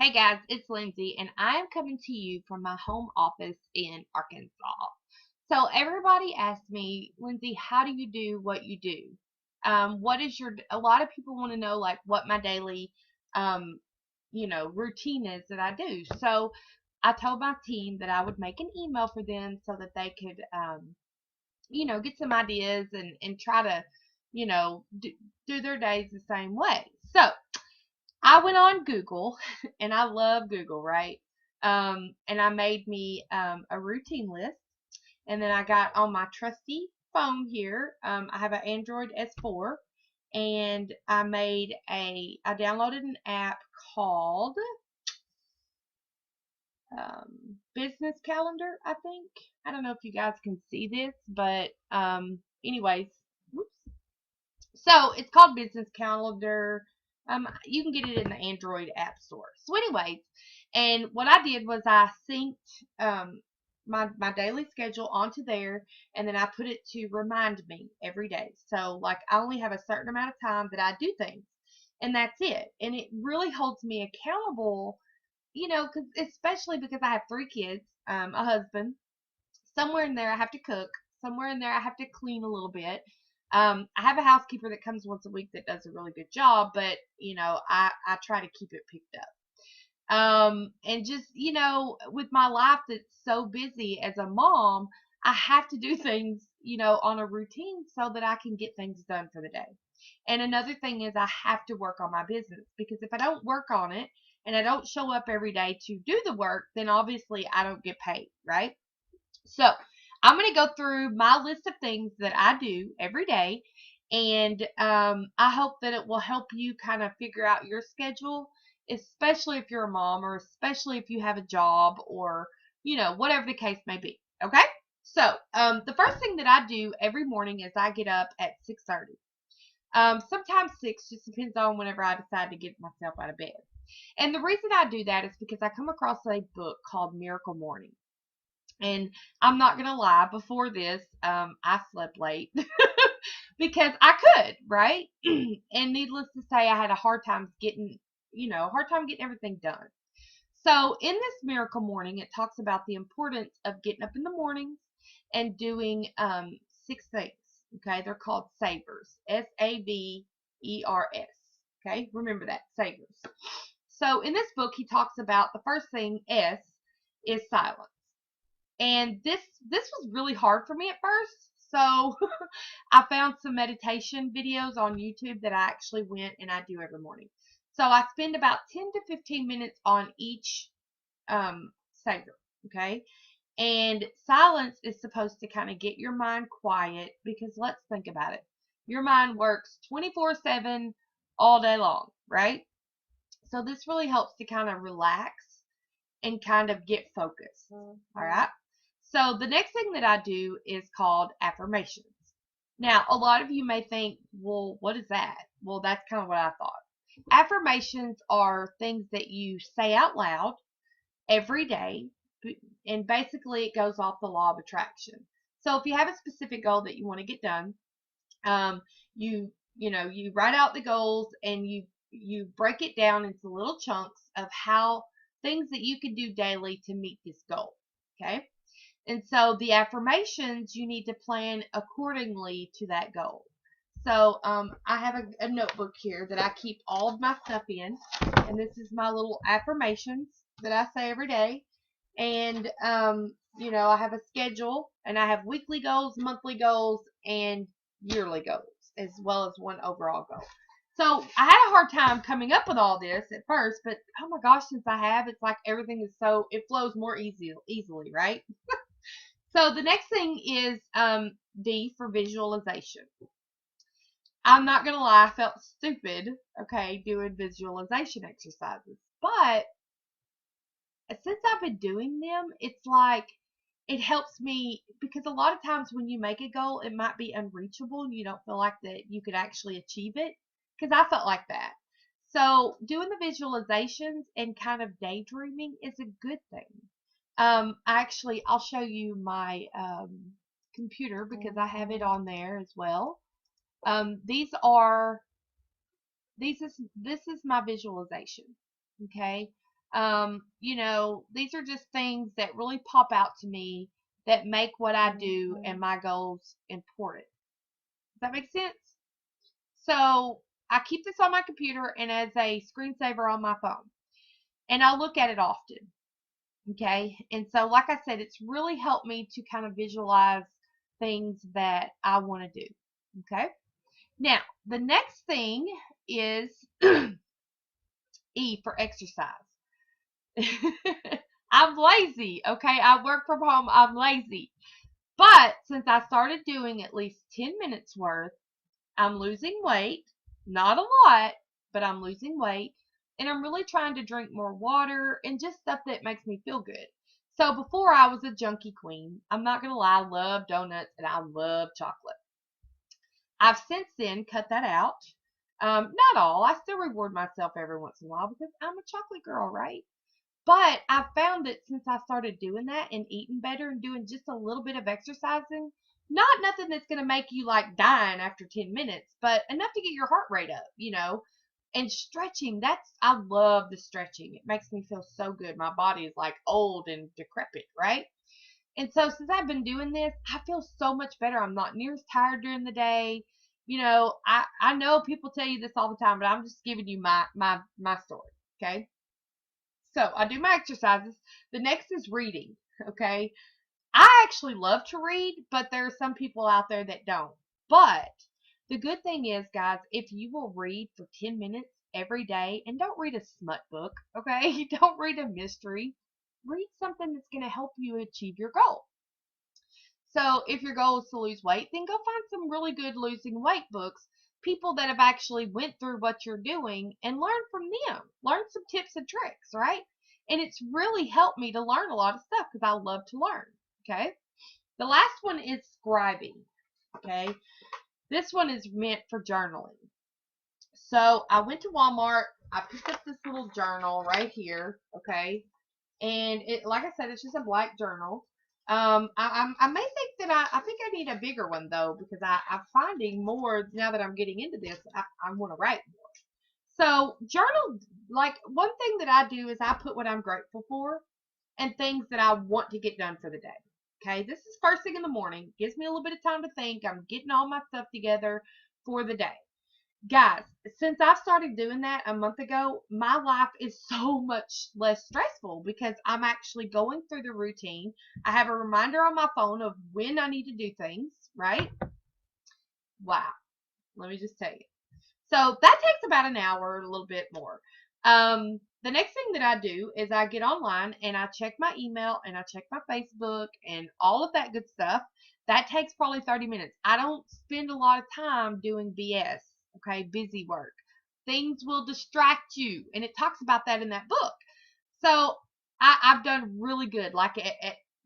Hey guys, it's Lindsay, and I am coming to you from my home office in Arkansas. So everybody asks me, Lindsay, how do you do what you do? What is a lot of people want to know like what my daily, um, routine is that I do. So I told my team that I would make an email for them so that they could, get some ideas and try to, do their days the same way. So I went on Google, and I love Google, right? And I made me a routine list, and then I got on my trusty phone here. I have an Android S4, and I downloaded an app called Business Calendar, I think. I don't know if you guys can see this, but anyways, whoops. So it's called Business Calendar. You can get it in the Android App Store. So, anyways, and what I did was I synced my daily schedule onto there, and then I put it to remind me every day. So, like, I only have a certain amount of time that I do things, and that's it. And it really holds me accountable, especially because I have three kids, a husband. Somewhere in there, I have to cook. Somewhere in there, I have to clean a little bit. I have a housekeeper that comes once a week that does a really good job, but I try to keep it picked up. And just with my life that's so busy as a mom, I have to do things on a routine so that I can get things done for the day. And another thing is I have to work on my business, because if I don't work on it and I don't show up every day to do the work, then obviously I don't get paid, right? So I'm going to go through my list of things that I do every day, and I hope that it will help you kind of figure out your schedule, especially if you're a mom, or especially if you have a job, or whatever the case may be. Okay. So the first thing that I do every morning is I get up at 6:30. Sometimes 6, just depends on whenever I decide to get myself out of bed. And the reason I do that is because I come across a book called Miracle Morning. And I'm not gonna lie, before this, I slept late because I could, right? And needless to say, I had a hard time getting everything done. So in this Miracle Morning, it talks about the importance of getting up in the mornings and doing 6 things. Okay, they're called savers, SAVERS. Okay, remember that, savers. So in this book, he talks about the first thing, S, is silence. And this was really hard for me at first. So I found some meditation videos on YouTube that I actually went and I do every morning. So I spend about 10 to 15 minutes on each savor, okay? And silence is supposed to kind of get your mind quiet, because let's think about it. Your mind works 24/7 all day long, right? So this really helps to kind of relax and kind of get focused. All right. So the next thing that I do is called affirmations. Now, a lot of you may think, well, what is that? Well, that's kind of what I thought. Affirmations are things that you say out loud every day, and basically it goes off the law of attraction. So if you have a specific goal that you want to get done, um, you write out the goals, and you break it down into little chunks of how things that you can do daily to meet this goal. Okay. And so the affirmations, you need to plan accordingly to that goal. So I have a notebook here that I keep all of my stuff in, and this is my little affirmations that I say every day. And I have a schedule, and I have weekly goals, monthly goals, and yearly goals, as well as one overall goal. So I had a hard time coming up with all this at first, but oh my gosh, since I have, it's like everything is it flows more easily, right? So the next thing is D for visualization. I'm not gonna lie, I felt stupid, okay, doing visualization exercises, but since I've been doing them, it's like it helps me, because a lot of times when you make a goal, it might be unreachable and you don't feel like that you could actually achieve it, because I felt like that. So doing the visualizations and kind of daydreaming is a good thing. I'll show you my computer, because I have it on there as well. These are this is my visualization. Okay. You know, these are just things that really pop out to me that make what I do and my goals important. Does that make sense? So I keep this on my computer and as a screensaver on my phone, and I'll look at it often. Okay, and so like I said, it's really helped me to kind of visualize things that I want to do. Okay, now the next thing is E for exercise. I'm lazy. Okay, I work from home. I'm lazy. But since I started doing at least 10 minutes worth, I'm losing weight. Not a lot, but I'm losing weight. And I'm really trying to drink more water and just stuff that makes me feel good. So before I was a junkie queen. I'm not going to lie. I love donuts and I love chocolate. I've since then cut that out. Not all. I still reward myself every once in a while because I'm a chocolate girl, right? But I found that since I started doing that and eating better and doing just a little bit of exercising, not nothing that's going to make you like dying after 10 minutes, but enough to get your heart rate up, you know. And stretching, I love the stretching. It makes me feel so good. My body is like old and decrepit, right? And so since I've been doing this, I feel so much better. I'm not near as tired during the day. You know, I know people tell you this all the time, but I'm just giving you my story, okay? So I do my exercises. The next is reading. Okay. I actually love to read, but there are some people out there that don't. But the good thing is, guys, if you will read for 10 minutes every day, and don't read a smut book, okay? Don't read a mystery. Read something that's going to help you achieve your goal. So if your goal is to lose weight, then go find some really good losing weight books, people that have actually went through what you're doing and learn from them. Learn some tips and tricks, right? And it's really helped me to learn a lot of stuff because I love to learn, okay? The last one is scribing, okay? This one is meant for journaling. So I went to Walmart. I picked up this little journal right here, okay? And it, like I said, it's just a black journal. I may think that I think I need a bigger one though because I'm finding more now that I'm getting into this. I want to write more. So journal, like one thing that I do is I put what I'm grateful for and things that I want to get done for the day. Okay, this is first thing in the morning. Gives me a little bit of time to think. I'm getting all my stuff together for the day. Guys, since I've started doing that a month ago, my life is so much less stressful because I'm actually going through the routine. I have a reminder on my phone of when I need to do things, right? Wow. Let me just tell you. So that takes about an hour, a little bit more. The next thing that I do is I get online and I check my email and I check my Facebook and all of that good stuff. That takes probably 30 minutes. I don't spend a lot of time doing BS, okay, busy work. Things will distract you, and it talks about that in that book. So I've done really good. Like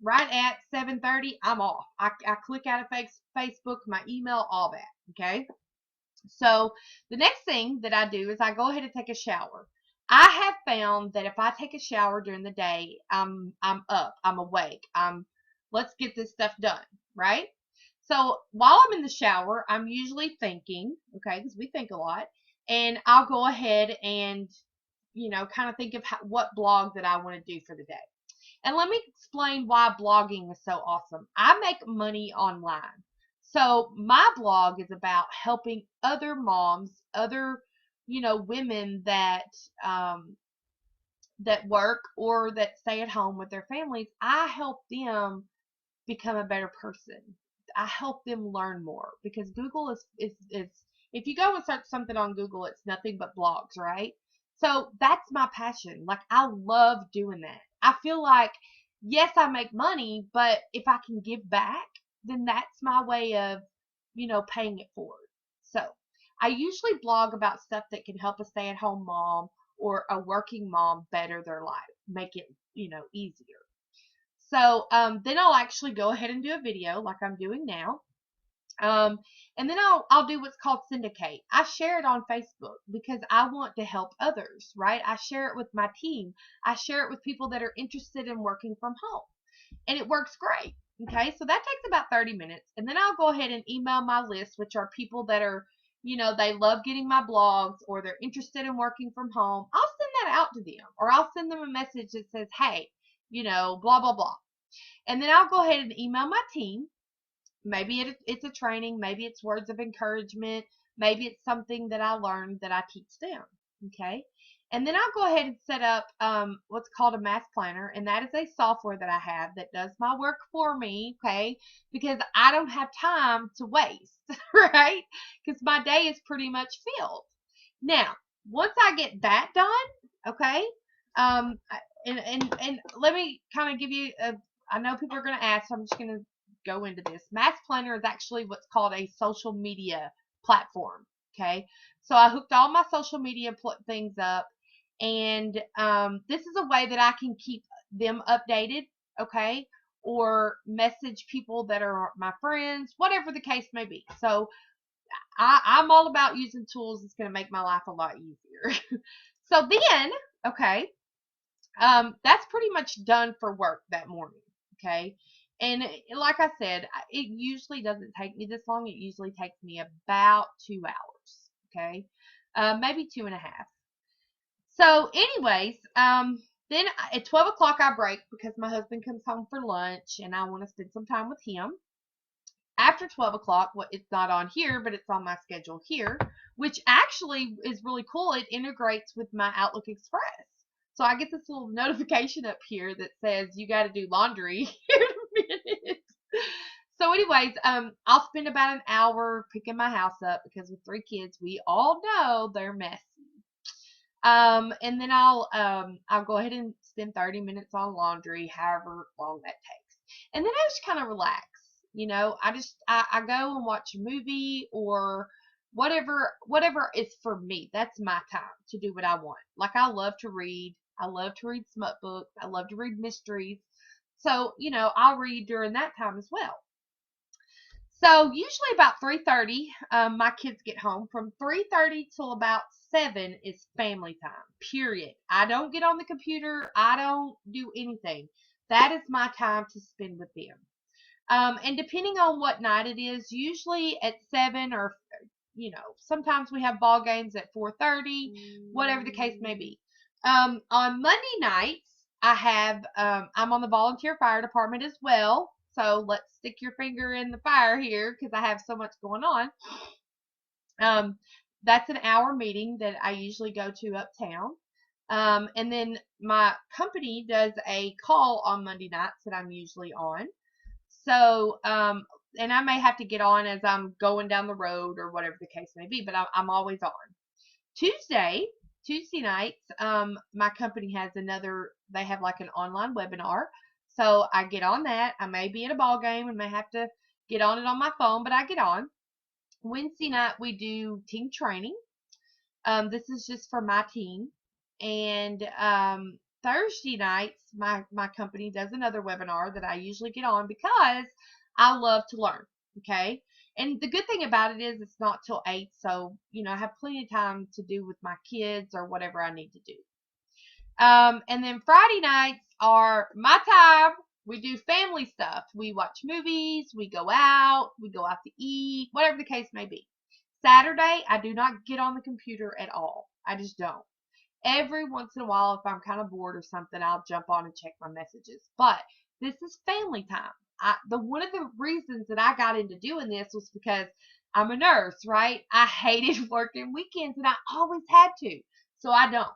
right at 7:30, I'm off. I click out of Facebook, my email, all that, okay? So the next thing that I do is I go ahead and take a shower. I have found that if I take a shower during the day, I'm up, I'm awake. Let's get this stuff done, right? So while I'm in the shower, I'm usually thinking, okay, because we think a lot, and I'll go ahead and kind of think of what blog that I want to do for the day. And let me explain why blogging is so awesome. I make money online. So my blog is about helping other moms, other, women that work or that stay at home with their families. I help them become a better person. I help them learn more because Google is if you go and search something on Google, it's nothing but blogs, right? So that's my passion. Like I love doing that. I feel like yes, I make money, but if I can give back, then that's my way of, paying it forward. So I usually blog about stuff that can help a stay-at-home mom or a working mom better their life, make it, easier. So then I'll actually go ahead and do a video like I'm doing now. And then I'll do what's called syndicate. I share it on Facebook because I want to help others, right? I share it with my team. I share it with people that are interested in working from home. And it works great. Okay, so that takes about 30 minutes. And then I'll go ahead and email my list, which are people that are, they love getting my blogs or they're interested in working from home. I'll send that out to them, or I'll send them a message that says, hey, blah, blah, blah. And then I'll go ahead and email my team. Maybe it's a training, maybe it's words of encouragement, maybe it's something that I learned that I teach them. Okay. And then I'll go ahead and set up what's called a mass planner, and that is a software that I have that does my work for me, okay? Because I don't have time to waste, right? Because my day is pretty much filled. Now, once I get that done, okay, and let me kind of give you I know people are going to ask, so I'm just going to go into this. Mass Planner is actually what's called a social media platform, okay? So I hooked all my social media things up, and this is a way that I can keep them updated, okay? Or message people that are my friends, whatever the case may be. So I'm all about using tools that's going to make my life a lot easier. So then, okay, that's pretty much done for work that morning, okay? And like I said, it usually doesn't take me this long. It usually takes me about 2 hours, okay? Maybe 2.5. So anyways, then at 12 o'clock I break because my husband comes home for lunch and I want to spend some time with him. After 12 o'clock, it's not on here, but it's on my schedule here, which actually is really cool. It integrates with my Outlook Express. So I get this little notification up here that says you got to do laundry here in a minute. So anyways, I'll spend about an hour picking my house up because with 3 kids, we all know they're messy. And then I'll go ahead and spend 30 minutes on laundry, however long that takes. And then I just kind of relax. I go and watch a movie or whatever is for me. That's my time to do what I want. Like I love to read. I love to read smut books. I love to read mysteries. So, I'll read during that time as well. So usually about 3:30, my kids get home. From 3:30 till about 7 is family time, period. I don't get on the computer. I don't do anything. That is my time to spend with them. And depending on what night it is, usually at 7 or, sometimes we have ball games at 4:30, whatever the case may be. On Monday nights, I'm on the volunteer fire department as well. So let's stick your finger in the fire here because I have so much going on. That's an hour meeting that I usually go to uptown. And then my company does a call on Monday nights that I'm usually on. So, and I may have to get on as I'm going down the road or whatever the case may be, but I'm always on. Tuesday nights, my company has they have like an online webinar. So I get on that. I may be at a ball game and may have to get on it on my phone, but I get on. Wednesday night, we do team training. This is just for my team. And Thursday nights, my company does another webinar that I usually get on because I love to learn, okay? And the good thing about it is it's not till 8, so, I have plenty of time to do with my kids or whatever I need to do. And then Friday nights are my time. We do family stuff. We watch movies, we go out to eat, whatever the case may be. Saturday, I do not get on the computer at all. I just don't. Every once in a while, if I'm kind of bored or something, I'll jump on and check my messages. But this is family time. One of the reasons that I got into doing this was because I'm a nurse, right? I hated working weekends, and I always had to. So I don't.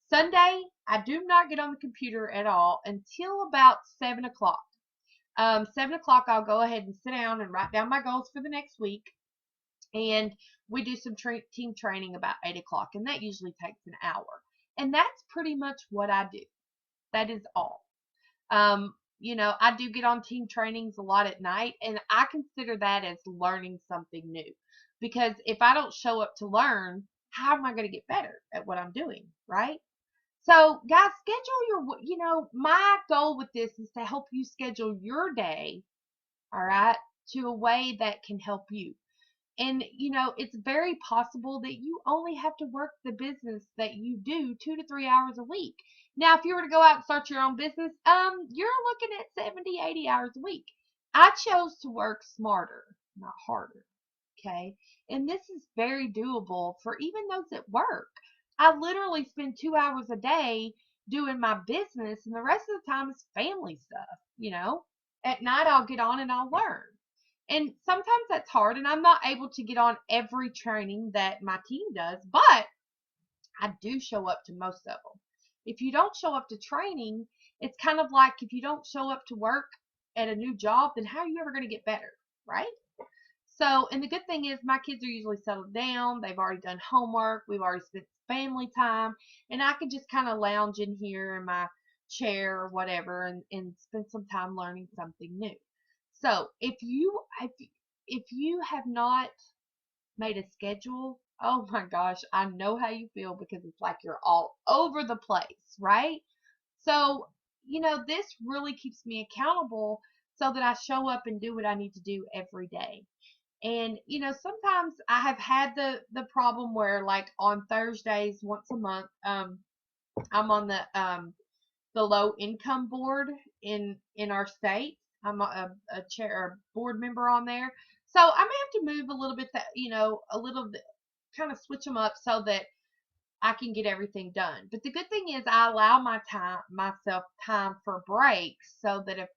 Sunday, I do not get on the computer at all until about 7 o'clock. 7 o'clock, I'll go ahead and sit down and write down my goals for the next week. And we do some team training about 8 o'clock, and that usually takes an hour. And that's pretty much what I do. That is all. I do get on team trainings a lot at night, and I consider that as learning something new. Because if I don't show up to learn, how am I going to get better at what I'm doing, right? So, guys, schedule my goal with this is to help you schedule your day, all right, to a way that can help you. And, it's very possible that you only have to work the business that you do 2 to 3 hours a week. Now, if you were to go out and start your own business, you're looking at 70, 80 hours a week. I chose to work smarter, not harder, okay? And this is very doable for even those at work. I literally spend 2 hours a day doing my business, and the rest of the time is family stuff, you know. At night, I'll get on and I'll learn. And sometimes that's hard, and I'm not able to get on every training that my team does, but I do show up to most of them. If you don't show up to training, it's kind of like if you don't show up to work at a new job, then how are you ever going to get better, right? So, and the good thing is my kids are usually settled down. They've already done homework. We've already spent family time, and I can just kind of lounge in here in my chair or whatever and spend some time learning something new. So, if you have not made a schedule, oh my gosh, I know how you feel because it's like you're all over the place, right? So, this really keeps me accountable so that I show up and do what I need to do every day. And sometimes I have had the problem where, like, on Thursdays once a month, I'm on the low income board in our state. I'm a chair or board member on there, so I may have to move a little bit, that a little bit, kind of switch them up so that I can get everything done. But the good thing is I allow myself time for breaks, so that if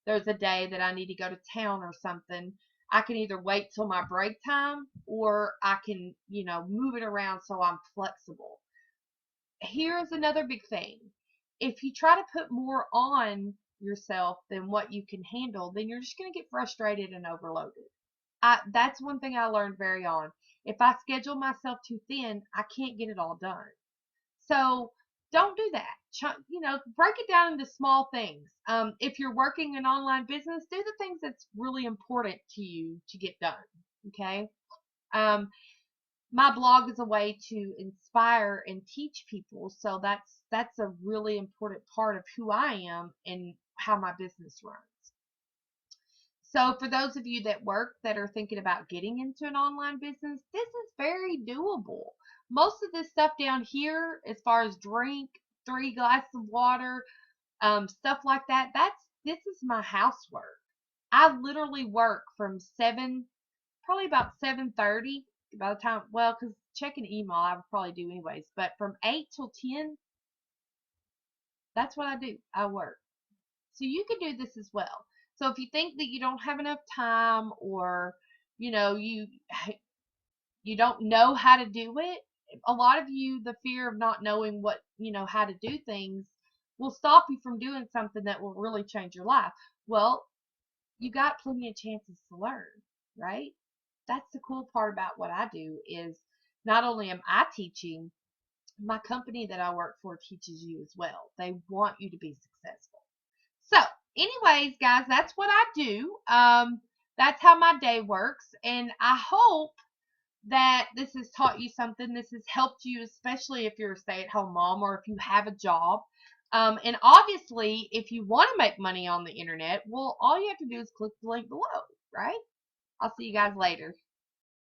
there's a day that I need to go to town or something, I can either wait till my break time, or I can, move it around so I'm flexible. Here's another big thing. If you try to put more on yourself than what you can handle, then you're just going to get frustrated and overloaded. That's one thing I learned very on. If I schedule myself too thin, I can't get it all done. So don't do that. Break it down into small things. If you're working an online business, do the things that's really important to you to get done. Okay. Um, my blog is a way to inspire and teach people, so that's a really important part of who I am and how my business runs. So for those of you that are thinking about getting into an online business, this is very doable. Most of this stuff down here, as far as drink, 3 glasses of water, stuff like that, this is my housework. I literally work from 7, probably about 7:30. By the time, well, because checking email I would probably do anyways, but from 8 till 10, that's what I do. I work. So you can do this as well. So if you think that you don't have enough time, or you don't know how to do it, a lot of you, the fear of not knowing how to do things will stop you from doing something that will really change your life. Well, you got plenty of chances to learn, right? That's the cool part about what I do, is not only am I teaching, my company that I work for teaches you as well. They want you to be successful. So, anyways, guys, that's what I do. That's how my day works, and I hope that this has taught you something. This has helped you, especially if you're a stay-at-home mom or if you have a job. And obviously, if you want to make money on the internet, well, all you have to do is click the link below, right? I'll see you guys later.